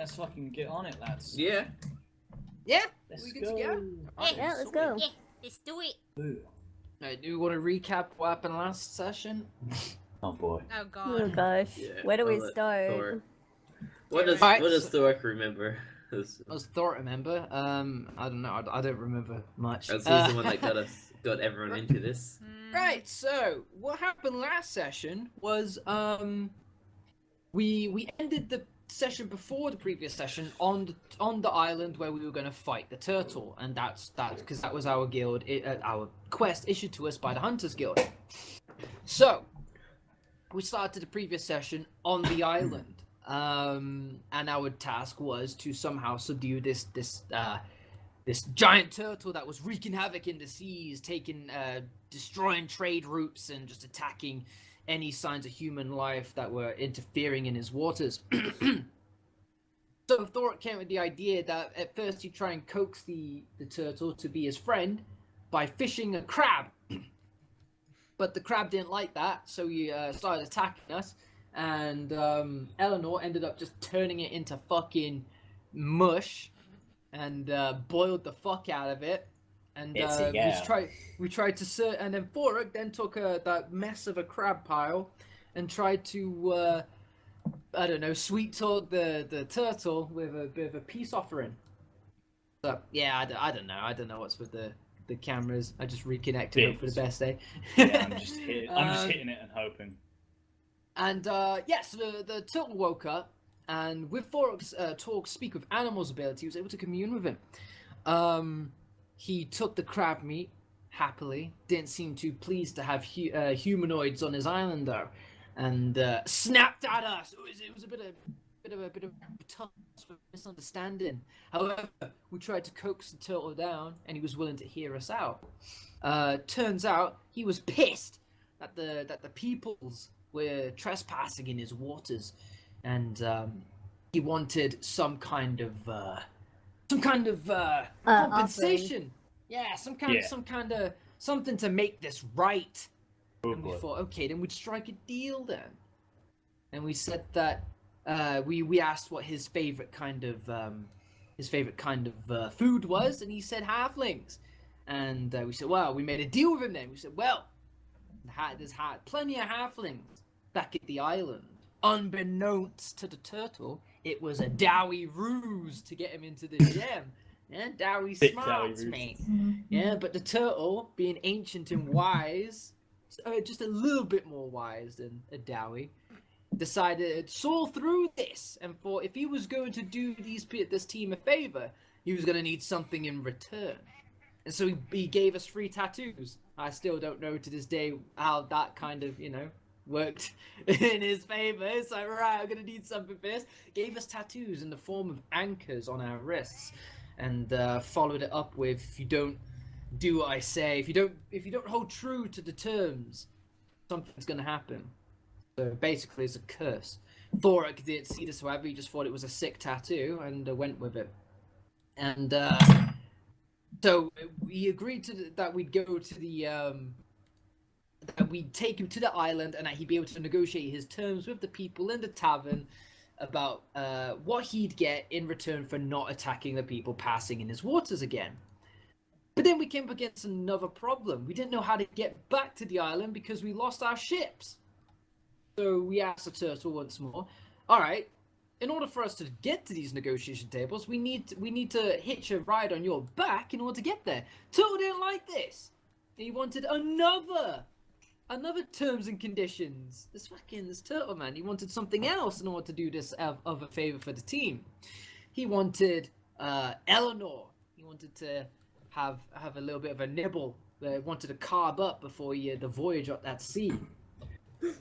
let's fucking get on it, lads. Yeah. Yeah, Let's we good to go? Yeah, let's go. Yeah, let's do it. Ooh. Do you want to recap what happened last session? Oh boy. Oh Oh god. gosh, Yeah, where do we I'll let start? Thor- What does Alright, what does so- Thork remember? As Thor remember? I don't know. I don't remember much. As he's the one that got everyone into this. Right. So what happened last session was we ended the session before the previous session on the island where we were going to fight the turtle, and that's because that was our guild, our quest issued to us by the Hunters Guild. So we started the previous session on the island, and our task was to somehow subdue this giant turtle that was wreaking havoc in the seas, destroying trade routes and just attacking any signs of human life that were interfering in his waters. So Thor came with the idea that at first he'd try and coax the turtle to be his friend by fishing a crab. But the crab didn't like that, so he started attacking us, and Eleanor ended up just turning it into fucking mush and boiled the fuck out of it. And we tried to and then Foruk then took that mess of a crab pile and tried to I don't know, sweet talk the turtle with a bit of a peace offering. So yeah, I don't know what's with the cameras. I just reconnected them for the best day. Yeah, I'm just hitting it and hoping. And so the turtle woke up, and with Foruk's speak with animals ability, he was able to commune with him. He took the crab meat happily. Didn't seem too pleased to have humanoids on his island though, and snapped at us. It was a bit of a tough misunderstanding. However, we tried to coax the turtle down, and he was willing to hear us out. Turns out he was pissed that the peoples were trespassing in his waters, and he wanted some kind of compensation. Yeah, something to make this right. Oh, and we thought, okay, then we'd strike a deal then. And we said that we asked what his favorite kind of food was, and he said halflings. And we said, well, we made a deal with him then. We said, well, there's plenty of halflings back at the island. Unbeknownst to the turtle, it was a dowie ruse to get him into the gem. Yeah, dowie smarts, mate. Yeah, but the turtle, being ancient and wise, just a little bit more wise than a dowie, decided saw through this and thought if he was going to do this team a favor, he was going to need something in return. And so he gave us 3 tattoos. I still don't know to this day how that kind of, worked in his favor. It's like, right, I'm gonna need something for this. Gave us tattoos in the form of anchors on our wrists, and followed it up with, if you don't do what I say, if you don't hold true to the terms, something's gonna happen. So basically it's a curse. Thorek didn't see this, however, he just thought it was a sick tattoo and went with it. And so we agreed that we'd go to the that we'd take him to the island, and that he'd be able to negotiate his terms with the people in the tavern about what he'd get in return for not attacking the people passing in his waters again. But then we came up against another problem. We didn't know how to get back to the island because we lost our ships. So we asked the turtle once more, all right, in order for us to get to these negotiation tables, we need to hitch a ride on your back in order to get there. Turtle didn't like this. He wanted another terms and conditions. This turtle man, he wanted something else in order to do this of a favor for the team. He wanted Eleanor. He wanted to have a little bit of a nibble. Wanted to carb up before the voyage up that sea.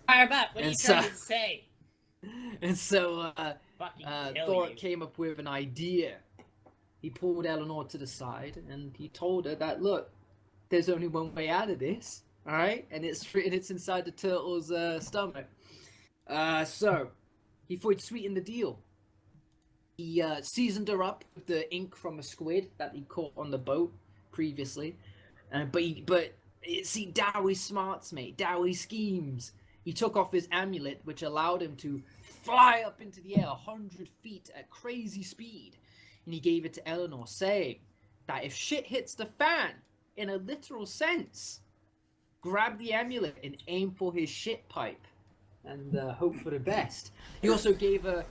Carb up. What are you trying to say? And so Thor you. came up with an idea. He pulled Eleanor to the side and he told her that, look, there's only one way out of this. All right, and it's inside the turtle's stomach. So he thought he'd sweeten the deal. He seasoned her up with the ink from a squid that he caught on the boat previously. But see, Dowie smarts, mate. Dowie schemes. he took off his amulet, which allowed him to fly up into the air 100 feet at crazy speed. And he gave it to Eleanor, saying that if shit hits the fan, in a literal sense, grab the amulet and aim for his shit pipe, and hope for the best. He also gave a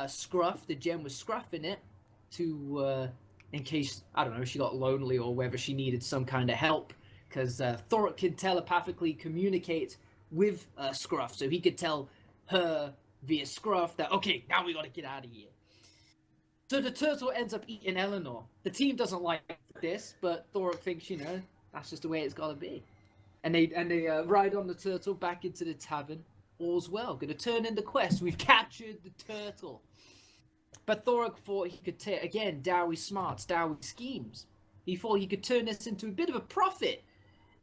scruff. The gem with scruff in it, to in case, I don't know, she got lonely or whether she needed some kind of help, because Thoric can telepathically communicate with Scruff, so he could tell her via Scruff that, okay, now we gotta get out of here. So the turtle ends up eating Eleanor. The team doesn't like this, but Thoric thinks, you know, that's just the way it's gotta be. And they ride on the turtle back into the tavern. All's well. Gonna turn in the quest. We've captured the turtle. But Thoric thought he could take, again, Dowie smarts, Dowie schemes. He thought he could turn this into a bit of a profit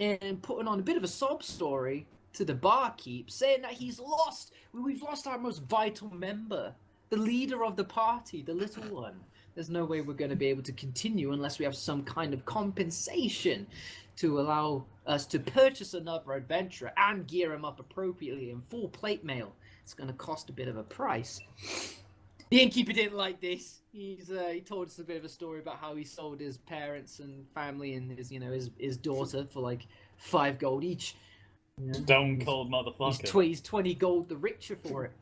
and putting on a bit of a sob story to the barkeep, saying that we've lost our most vital member, the leader of the party, the little one. There's no way we're going to be able to continue unless we have some kind of compensation to allow us to purchase another adventurer and gear him up appropriately in full plate mail. It's going to cost a bit of a price. The innkeeper didn't like this. He told us a bit of a story about how he sold his parents and family and his daughter for like 5 gold each. You know? Stone cold motherfucker. He's 20 gold the richer for it.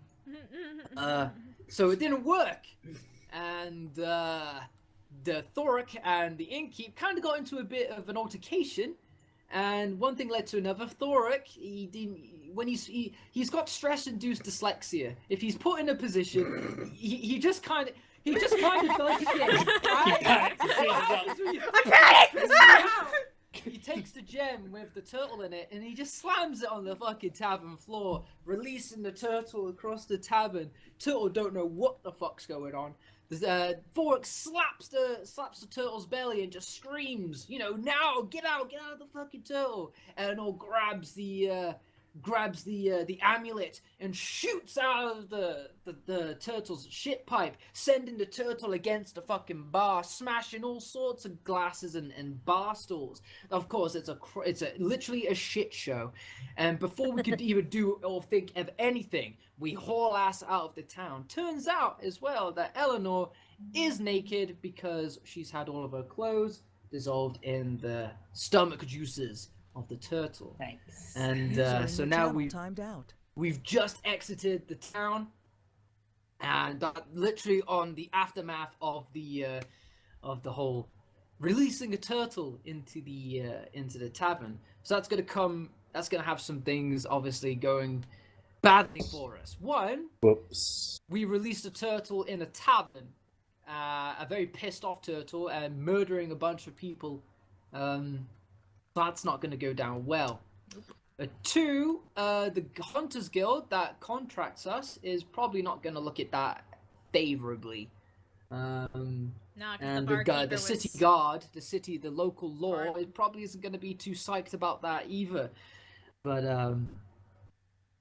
So it didn't work, and the Thoric and the innkeep kind of got into a bit of an altercation, and one thing led to another. Thoric, he's got stress-induced dyslexia. If he's put in a position, he just kind of does shit. I panicked! He takes the gem with the turtle in it, and he just slams it on the fucking tavern floor, releasing the turtle across the tavern. Turtle don't know what the fuck's going on. Thoric slaps the turtle's belly and just screams, you know, now get out of the fucking turtle, and all grabs the amulet and shoots out of the turtle's shit pipe, sending the turtle against the fucking bar, smashing all sorts of glasses and bar stools. Of course, it's literally a shit show. And before we could even do or think of anything, we haul ass out of the town. Turns out as well that Eleanor is naked because she's had all of her clothes dissolved in the stomach juices of the turtle. Thanks. And so now timed out. We've just exited the town, and literally on the aftermath of the whole releasing a turtle into the tavern. So that's gonna have some things obviously going badly for us. One, Whoops. we released a turtle in a tavern, a very pissed off turtle, and murdering a bunch of people. That's not going to go down well. 2, the Hunters Guild that contracts us is probably not going to look at that favorably. And the city guard, the local law, it probably isn't going to be too psyched about that either. But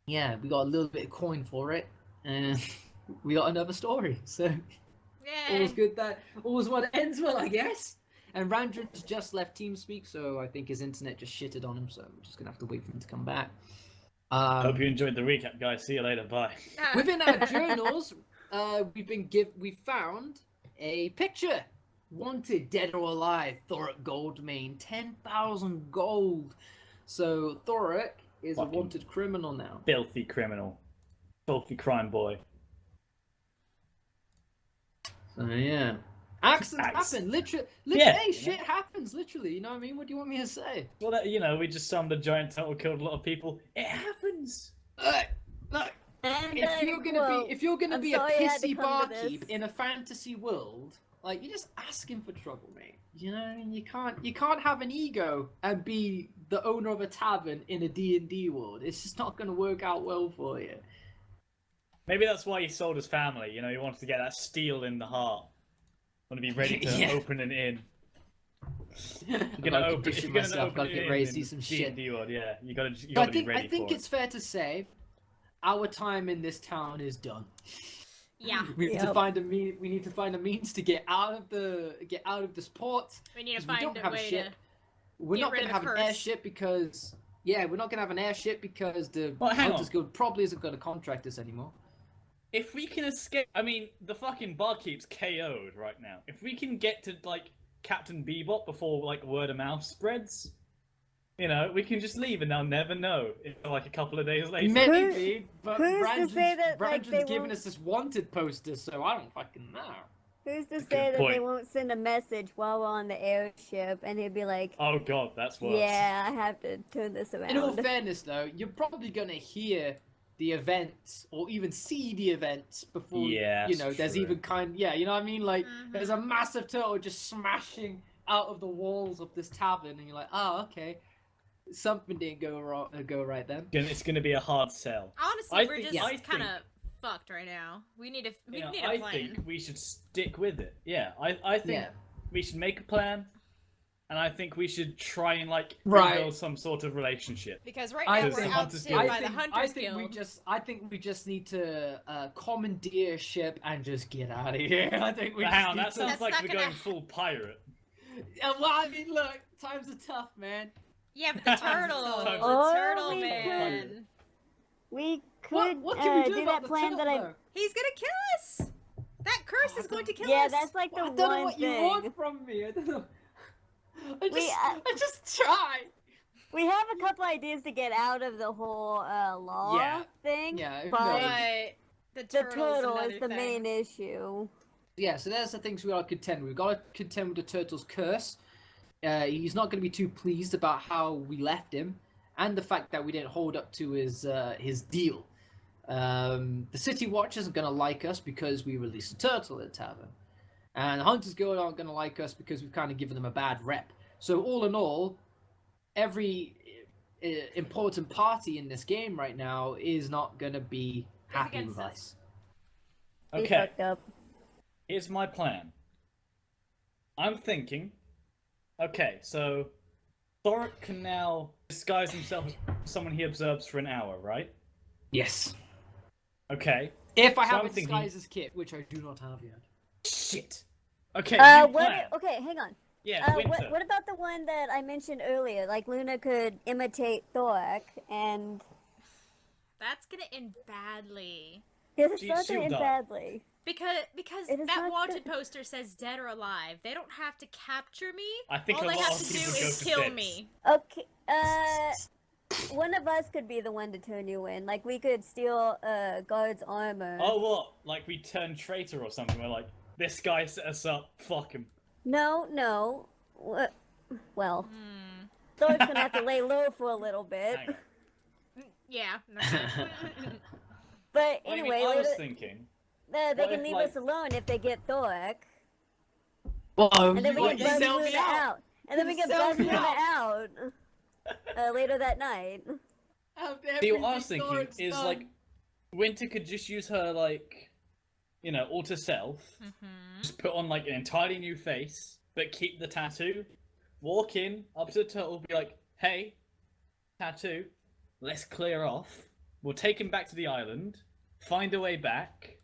yeah, we got a little bit of coin for it, and we got another story. So all's good that all's what ends well, I guess. And Randron's just left TeamSpeak, so I think his internet just shitted on him, so we're just going to have to wait for him to come back. Hope you enjoyed the recap, guys. See you later. Bye. Within our journals, we found a picture. Wanted, dead or alive, Thoric Goldmane, 10,000 gold. So Thoric is Fucking a wanted criminal now. Filthy criminal. Filthy crime boy. So yeah. Accidents happen, literally. Yeah, Hey, shit happens, literally. You know what I mean? What do you want me to say? Well, we just summoned a giant turtle, killed a lot of people. It happens. Look, And if you're gonna I'm be a sorry I had to pissy come to barkeep this. in a fantasy world, like you're just asking for trouble, mate. You know, you can't have an ego and be the owner of a tavern in a D&D world. It's just not gonna work out well for you. Maybe that's why he sold his family. You know, he wanted to get that steel in the heart. Want to be ready to Yeah. open an inn. You're gonna open. condition myself. Gotta get ready to see some shit. D&D world, yeah. You gotta But be ready I think for it's fair to say, our time in this town is done. Yeah. We need to find a means to get out of this port. We need to 'cause we find don't a have way ship. to We're get not rid going of to the have an curse. airship because Yeah, we're not gonna have an airship because the Well, hang Hunters on. Guild probably isn't gonna contract us anymore. If we can escape, I mean, the fucking barkeep's KO'd right now. If we can get to like Captain Bebop before like word of mouth spreads, you know, we can just leave and they'll never know until like a couple of days later. Maybe, but who's to Brandon's, say that, like, Brandon's they giving won't- us this wanted poster, so I don't fucking know. Who's to a say good that they point. won't send a message while we're on the airship and he'd be like, Oh god, that's worse. yeah, I have to turn this around. In all fairness, though, you're probably gonna hear the events or even see the events before Yeah, you know. There's true. even yeah, you know what I mean? Like, Mhm. there's a massive turtle just smashing out of the walls of this tavern, and you're like, oh, okay, something didn't go right then. It's gonna be a hard sell. Honestly, I we're think- just I kind of think- fucked right now. We need You know, need a I plan. think we should stick with it. Yeah, I think Yeah. we should make a plan, and I think we should try and like Right. build some sort of relationship. Because right I now think- we're Hunters outsued Guild. by the Hunters Guild. I think we just need to commandeer a ship and just get out of here. I think we. But hang on, just that need sounds That's like not we're gonna going full pirate. to... Well, I mean, look, times are tough, man. Yeah, but the turtle, Sometimes- the Or turtle we man. We What, could what can we do do about that the plan turtle, that I. though? He's gonna kill us. That curse is going to kill Yeah, us. that's like the I don't know one what you thing. want from me. I don't know. We, I just try. We have a couple ideas to get out of the whole law Yeah. thing. Yeah, who but knows? But the turtle's turtle is another the thing. main issue. Yeah, so there's the things we gotta contend with. We've gotta contend with the turtle's curse. He's not gonna be too pleased about how we left him, and the fact that we didn't hold up to his deal. The City Watch isn't gonna like us because we released a turtle at the tavern, and the Hunters Guild aren't gonna like us because we've kind of given them a bad rep. So all in all, every important party in this game right now is not gonna be happy against with us. us. We Okay, fucked up. here's my plan. I'm thinking. Okay, so Thoric can now disguise himself as someone he observes for an hour, right? Yes. Okay. If I So have I'm a thinking- disguises kit, which I do not have yet. Shit. Okay. new What? plan. Okay, hang on. Yeah, winter. What about the one that I mentioned earlier? Like Luna could imitate Thorek, and That's gonna end badly. it's She'll not gonna end die. badly. Because It is that not wanted good. poster says dead or alive. They don't have to capture me. I think All a they lot have of to do people go is for kill bits. me. Okay. One of us could be the one to turn you in. Like we could steal guard's armor. Oh, what? Like we turn traitor or something? We're like, this guy set us up. Fuck him. No. Well, Hmm. Thorek's gonna have to lay low for a little bit. Hang on. Yeah. But I mean, anyway, I was later, thinking. they what can if, leave like- us alone if they get Thorek, Well, and then we what, can you bust sell Luna me out. And then we You can sell bust me Luna out. out later that night. See, what I was thinking is like, Winter could just use her like, you know, alter self. Mhm. Just put on like an entirely new face, but keep the tattoo. Walk in up to the turtle, be like, "Hey, tattoo, let's clear off. We'll take him back to the island, find a way back.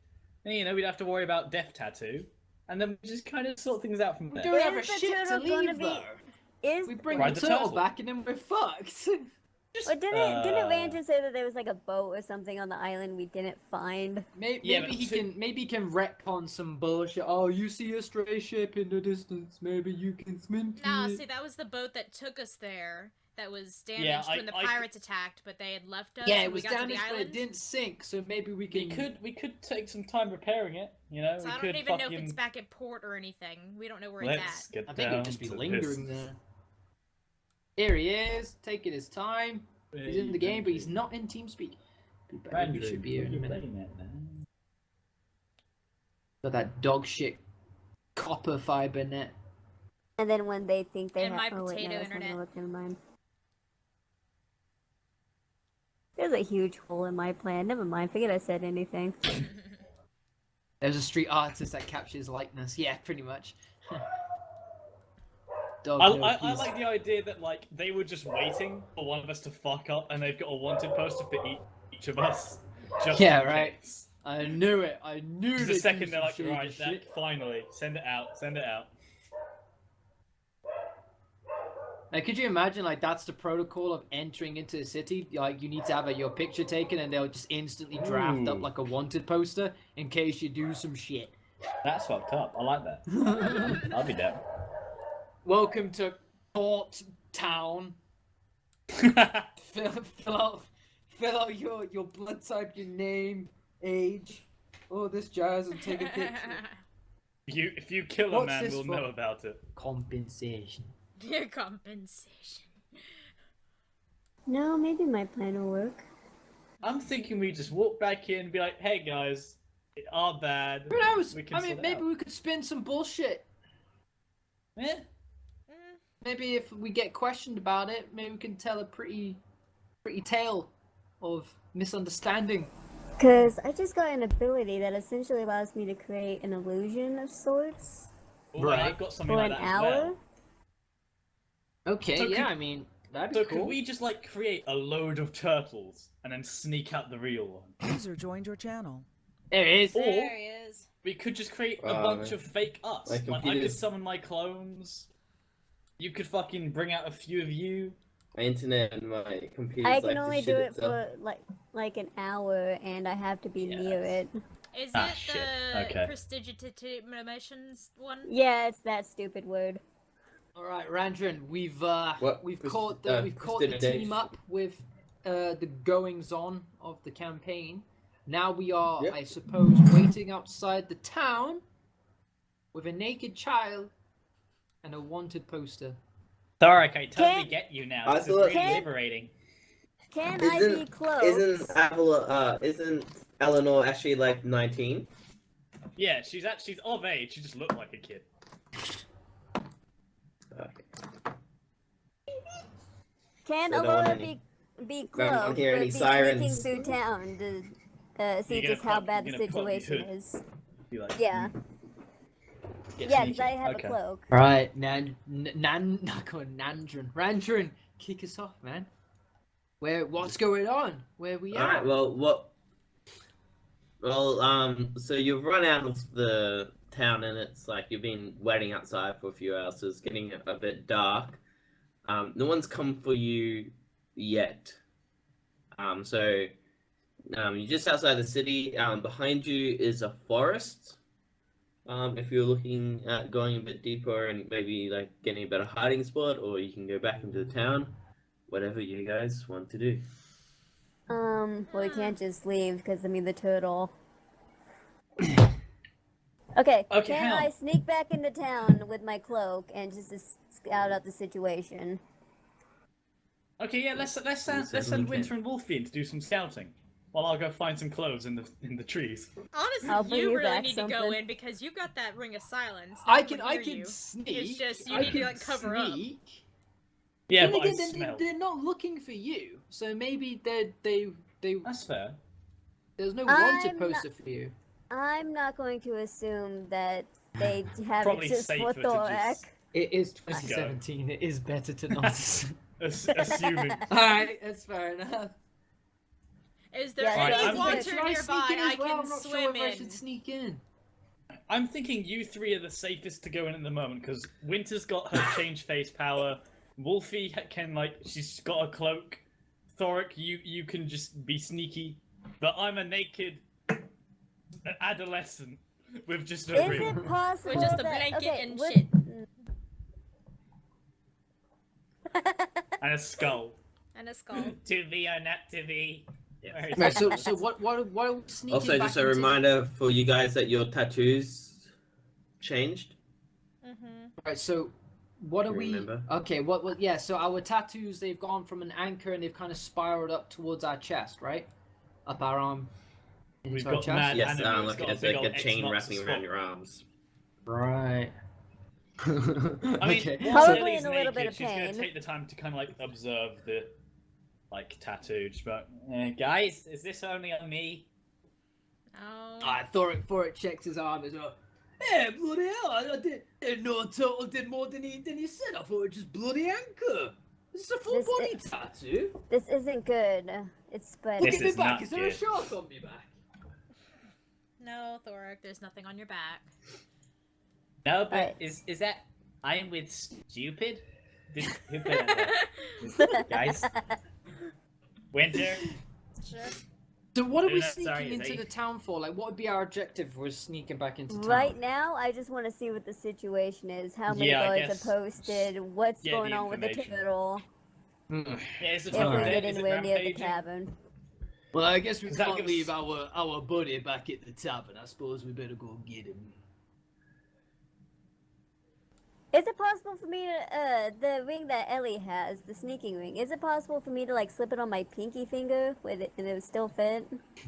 And, you know, we'd have to worry about Death Tattoo, and then we just kind of sort things out from We there." don't have a Is the ship to turtle gonna leave, be- though. Is We bring Ride the the turtle turtle. back and then we're fucked. But didn't Ranger say that there was like a boat or something on the island we didn't find? Maybe, Yeah, maybe but he can retcon some bullshit. Oh, you see a stray ship in the distance. Maybe you can swim to No, it. see, that was the boat that took us there. That was Yeah, damaged when the I- pirates attacked, but they had left us. Yeah, and it was we got damaged, to the but island. it didn't sink. So maybe we can. We could take some time repairing it. You know, So we I could don't even know fucking. if it's back at port or anything. We don't know where Let's it's get I think down it'd just be to lingering business. there. Here he is, taking his time. He's in the game, but he's not in TeamSpeak. He should be here in a minute. Got that dog shit copper fiber net. And then when they think they And have my oh, wait, no, potato that's not internet. gonna look in mine. There's a huge hole in my plan. Never mind. Forget I said anything. at. There's a street artist that captures likeness. Yeah, pretty much. Dog I Loki's- like the idea that like they were just waiting for one of us to fuck up, and they've got a wanted poster for each of us. Just Yeah, in right. case. I knew it. I knew Just they'd a second, do they're some like, shady right, shit. that finally, send it out, send it out. Like, could you imagine, like, that's the protocol of entering into the city? Like, you need to have your picture taken, and they'll just instantly draft up, Ooh. like, a wanted poster in case you do some shit. That's fucked up. I like that. I'll be down. Welcome to Port Town. Fill out your blood type, your name, age, all this jazz, and take a picture. If you kill a What's man, this we'll for? know about it. Compensation. Your compensation. No, maybe my plan will work. I'm thinking we just walk back in and be like, hey guys, it are bad. Who knows? We can I mean, sort it maybe out. we could spin some bullshit. Eh? Maybe if we get questioned about it, maybe we can tell a pretty tale of misunderstanding. Because I just got an ability that essentially allows me to create an illusion of sorts Ooh, Right. I've got something for like an that as hour. well. Okay, So yeah, could- I mean, that'd be So cool. could we just like create a load of turtles and then sneak out the real one? User joined your channel. There it is. Or- There he is. We could just create a Wow, bunch man. of fake us. My Like I could computer's- summon my clones. You could fucking bring out a few of you. My internet and my computer. I can only do it for like an hour, and I have to be near Yes. it. Is Ah, it shit. the Okay. prestidigitations one? Yeah, it's that stupid word. All right, Randrin, we've What? caught the team up with the goings on of the campaign. Now we are, Yep. I suppose, waiting outside the town with a naked child and a wanted poster. Thoric, I totally Can- get you now. I This is thought- really Can- liberating. Can I be close? Isn't Eleanor actually like 19? Yeah, she's of age. She just looked like a kid. Okay. Can So I don't want Aurora any- be I don't close? hear but any be sirens. sneaking through town to see You're gonna just how put- bad you're the gonna put on your situation hood. is? Be like, Yeah, get yeah, sneaky. because I have Okay. a cloak. Right, Randrin, kick us off, man. What's going on? Where we All at? right. Well, what? Well, so you've run out of the town, and it's like you've been waiting outside for a few hours, so it's getting a bit dark. No one's come for you yet. So you're just outside the city. Behind you is a forest. If you're looking at going a bit deeper and maybe like getting a better hiding spot, or you can go back into the town. Whatever you guys want to do. Well, we can't just leave because I mean the turtle. Okay, Okay, can hang on. I sneak back into town with my cloak and just to scout out the situation? Okay, yeah, let's send certainly Winter and Wolfie in to do some scouting, while I'll go find some clothes in the trees. Honestly, I'll bring you you really back need to go something. in because you've got that ring of silence. I No can one will hear you. sneak. It's just you I need to can like cover up. sneak. Yeah, Then but I again, smell. they're not looking for you, so maybe they That's fair. there's no wanted I'm poster for you. I'm not going to assume that they have Probably it just safer for to Thorak. just It is Let's go. 2017. It is better to not. assuming. All right, that's fair enough. Is there Yeah, Alright, any I'm water Should I nearby sneak in as I well? can I'm not swim sure if I in? should sneak in. I'm thinking you three are the safest to go in at the moment because Winter's got her change face power. Wolfie can she's got a cloak. Thoric, you can just be sneaky, but I'm a naked adolescent with just a Is ring it possible With just a that blanket okay, and would- shit. and a skull. And a skull. To be or not to be. Yeah. Right, so what are we sneaking Also, back just a into? reminder for you guys that your tattoos changed. Mm-hmm. Right, so what are You we? remember? Okay, what? Yeah, so our tattoos they've gone from an anchor and they've kind of spiraled up towards our chest, right? Up our arm. We've into our got chest. mad Yes, animals. like got it's big like a old chain X wrapping marks around the your arms. Right. I mean, Okay. once Probably Lily's in a little naked, bit of she's gonna pain. take the time to kind of observe the tattoo. Just about, guys, is this only on me? Oh. I thought it checked his arm as well. Yeah, bloody hell! I didn't know Turtle did more than he said. I thought it was just bloody anchor. This is a full This body is- tattoo. This isn't good. It's spreading. Look This at me is back. not Is there a good. shark on me back? No, Thoric, there's nothing on your back. No, but Alright. is that I'm with stupid? Who put it there? Guys? Winter? Sure. So what are we No, sneaking sorry, into they- the town for? Like, what would be our objective if we're sneaking back into town? Right now, I just want to see what the situation is. How many Yeah, I guards guess- are posted? What's Yeah, going the on with the information. turtle? Mm. Yeah, is the If town we Alright. dead? get Is it anywhere near the rampaging? tavern. Well, I guess we Does that can't give leave us- our buddy back at the tavern. I suppose we better go get him. Is it possible for me to, the ring that Ellie has, the sneaking ring, is it possible for me to, like, slip it on my pinky finger with it, and it would still fit?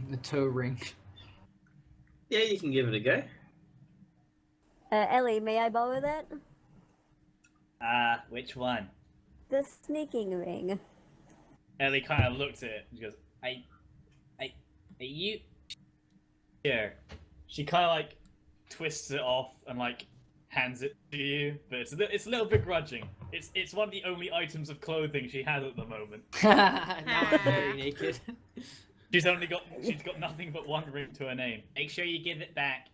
The toe ring. Yeah, you can give it a go. Ellie, may I borrow that? Which one? The sneaking ring. Ellie kind of looks at it and she goes, are you sure? She kind of like twists it off and like hands it to you, but it's a little begrudging. It's one of the only items of clothing she has at the moment. Now I'm very naked. She's got nothing but one ring to her name. Make sure you give it back.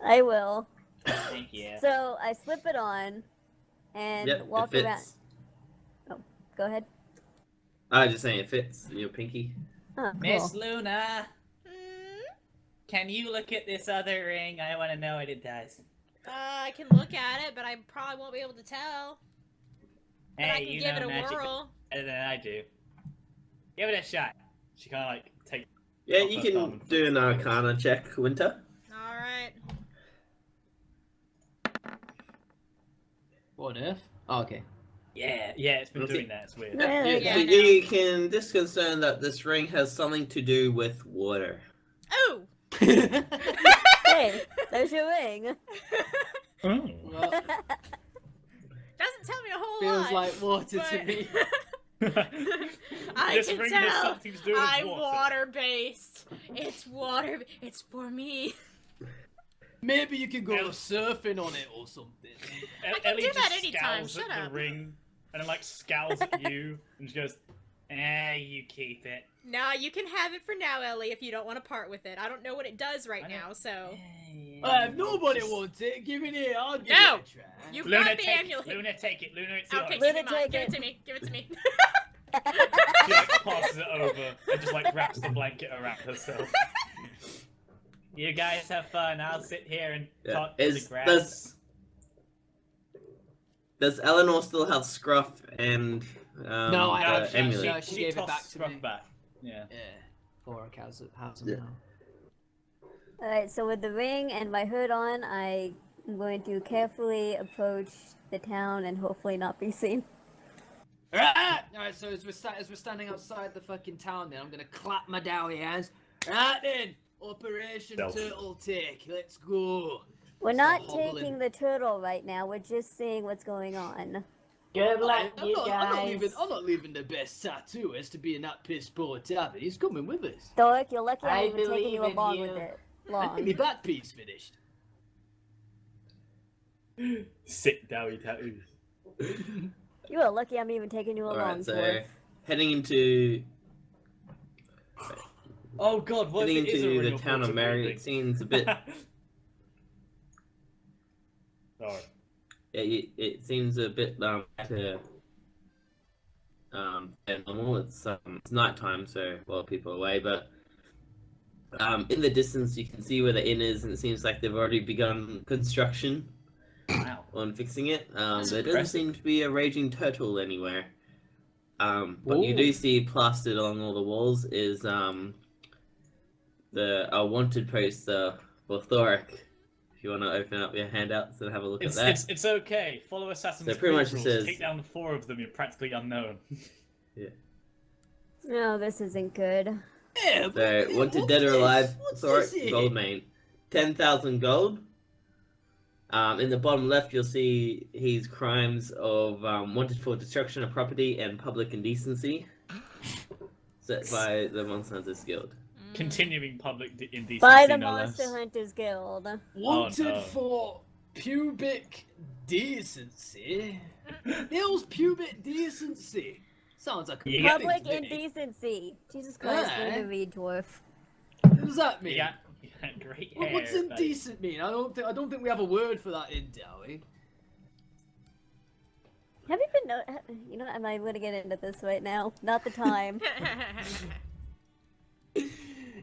I will. Thank you. So, I slip it on, and Yep, walk it around. fits. Go ahead. I was just saying it fits your pinky. Oh, cool. Miss Luna, Hmm? can you look at this other ring? I want to know what it does. I can look at it, but I probably won't be able to tell. But I Hey, can you give know it a magic whirl. better than I do. Give it a shot. She kind of like takes. Yeah, off you her can thumb and do an flicks it. Arcana check, Winter. Alright. What on earth? Oh, okay. Yeah, it's been Okay. doing that. It's weird. Yeah, Yeah, Yeah, so I know. you can just concern that this ring has something to do with water. Oh! Hey, there's your ring. Oh. Well, Doesn't tell me a whole feels lot. like water to but- me. I This can ring tell. has something to do with I'm water. water-based. It's water. It's for me. Maybe you can go El- surfing on it or something. can Ellie do just that anytime, scowls shut at up. the ring and then like scowls at you and she goes, you keep it. Nah, you can have it for now, Ellie, if you don't want to part with it. I don't know what it does right I don't- now, so... If nobody wants it, give it here. I'll give No! it a try. You've Luna, got the take amulet. it. Luna, take it. Luna, it's Okay, yours. give Luna, me mine. take Give it. it to me. Give it to me. She like passes it over and just like wraps the blanket around herself. You guys have fun. I'll sit here and Yeah. talk to Is the grass. Does Eleanor still have Scruff and No, I the have- amulet? no, she gave it tossed back to Scruff me. back. Yeah. Yeah. Or has it Yeah. now. Alright, so with the ring and my hood on, I'm going to carefully approach the town and hopefully not be seen. Alright, so as we're standing outside the fucking town then, I'm gonna clap my dowie hands. Right then, Operation Stealth. Turtle Take, let's go. We're So not hobbling. taking the turtle right now, we're just seeing what's going on. Good I'm not leaving the best tattooist to be in that piss poor tavern. He's coming with us. Dork, you're lucky I I'm even taking believe you in along you. with it. I Long. think my back piece finished. Sick dowie tattoos. You are lucky I'm even taking you along, Alright, so Dwarf. heading into Oh god, what heading if it is a into ring the of town of fortune Mary, building? it seems a bit Sorry. it seems a bit than normal. It's nighttime, so a lot of people are away, but in the distance you can see where the inn is, and it seems like they've already begun construction Wow. on fixing it. There doesn't impressive. seem to be a raging turtle anywhere. But you do Ooh. see plastered along all the walls is a wanted poster for Thoric. If you want to open up your handouts and have a look at that. It's okay. Follow Assassin's So pretty Creed much it rules. says- Take down 4 of them, you're practically unknown. No, this isn't good. Yeah, So, wanted dead or alive, What's Thoric, this here? Goldmane. 10,000 gold. In the bottom left, you'll see his crimes of wanted for destruction of property and public indecency. Set by the Monster Hunters Guild. Continuing public indecency, By the no less. Monster Hunters Guild. Wanted no. for pubic decency. Hill's pubic decency. Sounds like a Yeah. good Public thing to me. indecency. Jesus Christ, Aye. learn to read, Dwarf. What does that mean? Yeah, great hair. What's like- indecent mean? I don't think we have a word for that in Dowie. Have you been? You know, am I going to get into this right now? Not the time.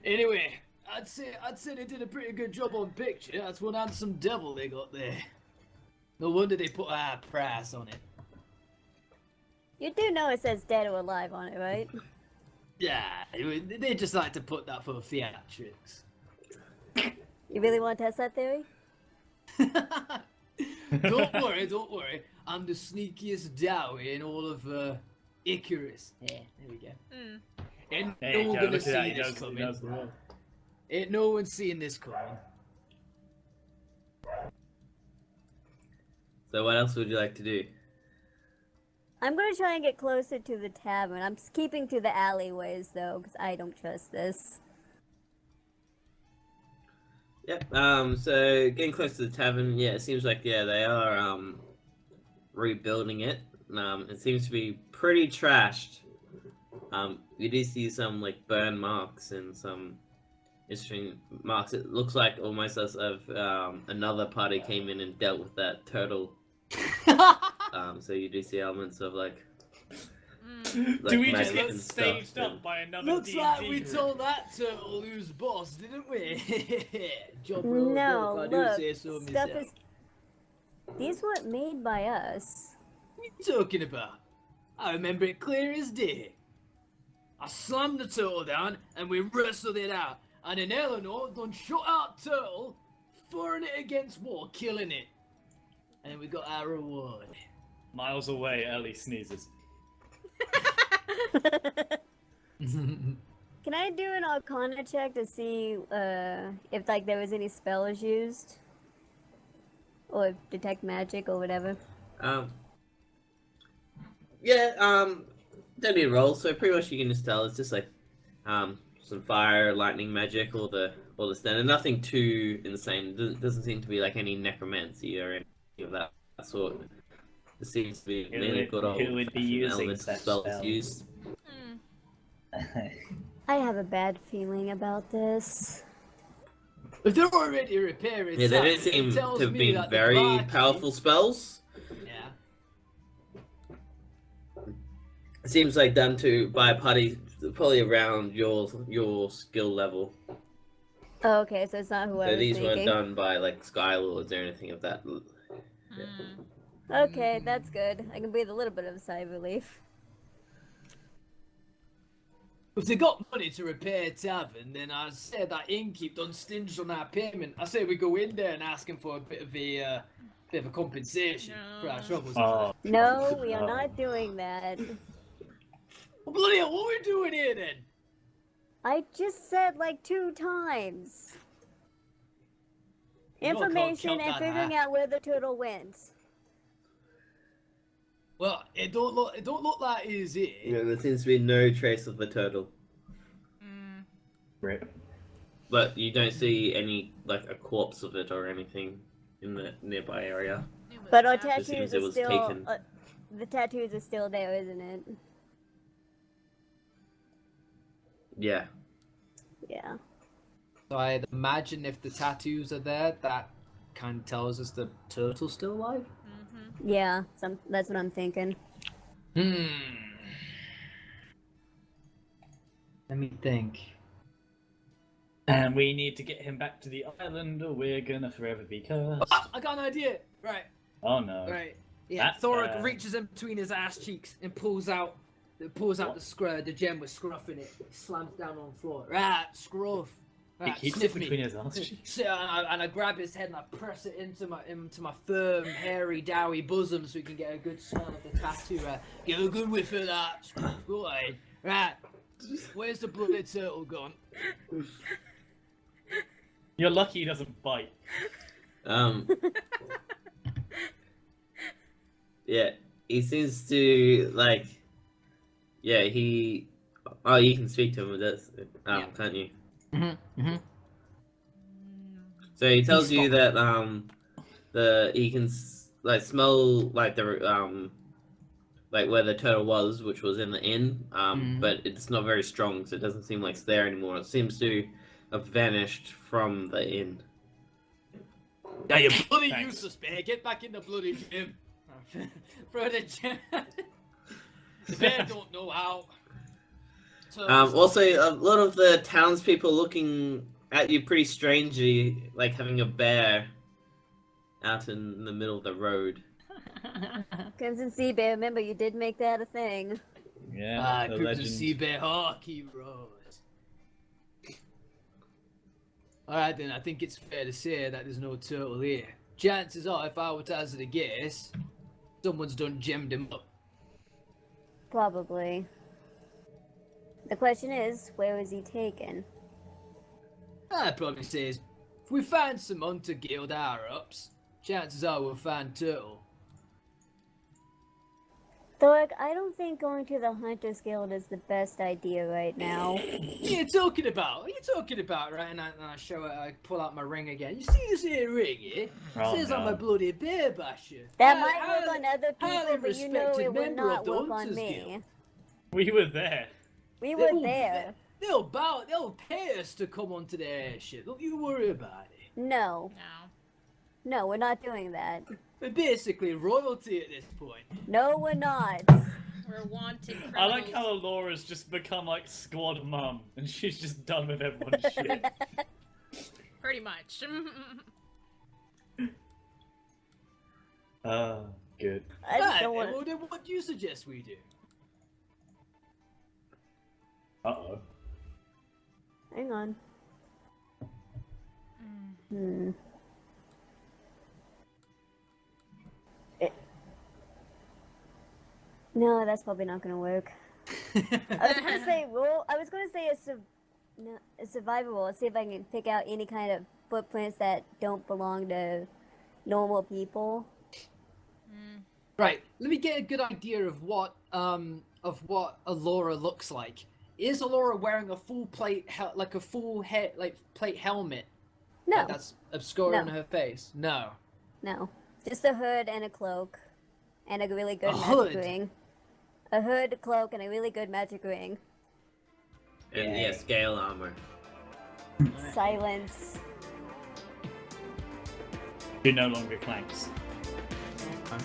Anyway, I'd say they did a pretty good job on picture. That's one handsome devil they got there. No wonder they put a high price on it. You do know it says dead or alive on it, right? Yeah, they just like to put that for theatrics. You really want to test that theory? Don't worry. I'm the sneakiest dowie in all of Icarus. Yeah, there we go. Mm. Ain't There no you one go, gonna look at see that, he this knows coming. the role. Ain't no one seeing this coming. So what else would you like to do? I'm going to try and get closer to the tavern. I'm keeping to the alleyways, though, because I don't trust this. Yep. So getting close to the tavern, yeah, it seems like they are rebuilding it. It seems to be pretty trashed. You do see some like burn marks and some interesting marks. It looks like almost as if another party came in and dealt with that turtle. So you do see elements of like Do we just magic get and staged stuff, up by another Looks D&D like we group? told that turtle who's boss, didn't we? Job No, well done, if I do look, say so stuff myself. is... These weren't made by us. What are you talking about? I remember it clear as day. I slammed the turtle down and we wrestled it out. And then Eleanor done shot out turtle, throwing it against wall, killing it. And we got our reward. Miles away, Ellie sneezes. Can I do an Arcana check to see if like there was any spells used? Or detect magic or whatever? That'd be a roll. So pretty much you can just tell it's just like some fire, lightning magic, all the standard. Nothing too insane. Doesn't seem to be like any necromancy or anything of that sort. It seems to be mainly good old who would be using elemental such spells spells? used. I have a bad feeling about this. If they're already repairing Yeah, they don't it seem to tells have me been that the very barkeep- powerful spells. Yeah. It seems like done by a party probably around your skill level. Oh, okay, so it's not who I So was these weren't thinking. done by like Skylords or anything of that. Okay, that's good. I can breathe a little bit of a sigh of relief. If they got money to repair a tavern, then I said that innkeep done stinged on our payment. I say we go in there and ask him for a bit of a compensation for our troubles. Oh, No, we are not doing that. Well, bloody hell, what are we doing here then? I just said like 2 times. You know I can't Information count and that figuring high. out where the turtle went. Well, it don't look like he's here. Yeah, there seems to be no trace of the turtle. rip. But you don't see any, like, a corpse of it or anything in the nearby area. But our It tattoos seems it are was still. taken. The tattoos are still there, isn't it? Yeah. Yeah. So I'd imagine if the tattoos are there, that kind of tells us the turtle's still alive. Yeah, that's what I'm thinking. Let me think. And we need to get him back to the island or we're gonna forever be cursed. I got an idea. Right. Oh no. Right. Yeah. That's Thorok bad. reaches in between his ass cheeks and pulls out the gem with scruff in it. Slams down on the floor. Right, scruff. He Right, keeps sniff it me. between his arse cheeks. So, and I grab his head and I press it into my firm, hairy, doughy bosom so we can get a good smell of the tattoo. Right, give a good whiff of that. Scruff, go ahead. Right, where's the bloody turtle gone? You're lucky he doesn't bite. Yeah, he seems to, like... Yeah, he... Oh, you can speak to him with this, Yeah. can't you? Mm. So he tells you Stop. that he can smell like like where the turtle was, which was in the inn, but it's not very strong, so it doesn't seem like it's there anymore. It seems to have vanished from the inn. Yeah, you bloody Thanks. useless bear. Get back in the bloody gym. Throw the gem. The bear don't know how. Also, a lot of the townspeople looking at you pretty strangely, like having a bear out in the middle of the road. Crimson Sea Bear, remember you did make that a thing. Yeah, the Crimson legend. Sea Bear Hockey Rose. Alright then, I think it's fair to say that there's no turtle here. Chances are, if I were to hazard a guess, someone's done gemmed him up. Probably. The question is, where was he taken? I'd probably say if we find some Hunter Guild higher-ups, chances are we'll find Turtle. Thork, I don't think going to the Hunters Guild is the best idea right now. What are you talking about? What are you talking about, right? And I show it, I pull out my ring again. You see this here ring, eh? Oh, Says I'm no. a bloody bear basher. That Hi- might work on other highly people, but you know respected it would member not of the work on Hunters me. Guild. We were there. We were there. They'll pay us to come onto their airship. Don't you worry about it. No. No. No, we're not doing that. We're basically royalty at this point. No, we're not. We're wanted criminals. I like how Laura's just become like squad mum, and she's just done with everyone's shit. Pretty much. Good. I just Right, don't want well, then what do you suggest we do? Uh-oh. Hang on. Mm. No, that's probably not gonna work. I was gonna say roll. I was gonna say a survival roll. See if I can pick out any kind of footprints that don't belong to normal people. Right, let me get a good idea of what Alora looks like. Is Alora wearing a full plate, like a full head, like plate helmet? No, Like that's obscuring No. her face. No. no, just a hood and a cloak, and a really good A magic hood? ring. A hood, cloak, and a really good magic ring. And yeah, scale armor. Silence. Who no longer clanks. Okay.